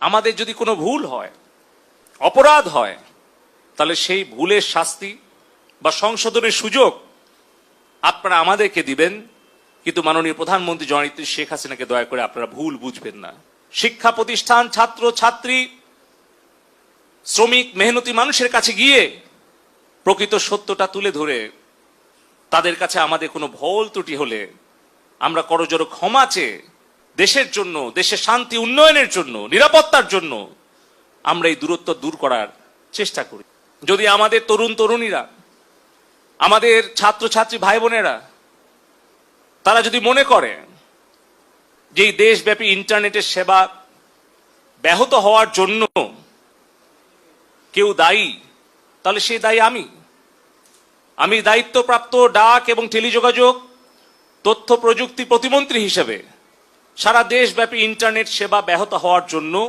আমাদের যদি কোনো ভুল হয়, অপরাধ হয়, তাহলে সেই ভুলের শাস্তি বা সংশোধনের সুযোগ আপনারা আমাদেরকে দিবেন, কিন্তু মাননীয় প্রধানমন্ত্রী জননেত্রী শেখ হাসিনাকে দয়া করে আপনারা ভুল বুঝবেন না। শিক্ষা প্রতিষ্ঠান, ছাত্র ছাত্রী, শ্রমিক, মেহনতি মানুষের কাছে গিয়ে প্রকৃত সত্যটা তুলে ধরে তাদের কাছে আমাদের কোনো ভুল ত্রুটি হলে আমরা করজোড়ে ক্ষমা চেয়ে দেশের জন্য, দেশের শান্তি উন্নয়নের জন্য, নিরাপত্তার জন্য আমরা এই দূরত্ব দূর করার চেষ্টা করি। যদি আমাদের তরুণ তরুণীরা, আমাদের ছাত্রছাত্রী ভাই বোনেরা তারা যদি মনে করে যে এই দেশব্যাপী ইন্টারনেটের সেবা ব্যাহত হওয়ার জন্য কেউ দায়ী, তাহলে সেই দায়ী আমি দায়িত্বপ্রাপ্ত ডাক এবং টেলিযোগাযোগ তথ্য প্রযুক্তি প্রতিমন্ত্রী হিসেবে সারা দেশব্যাপী ইন্টারনেট সেবা ব্যাহত হওয়ার জন্য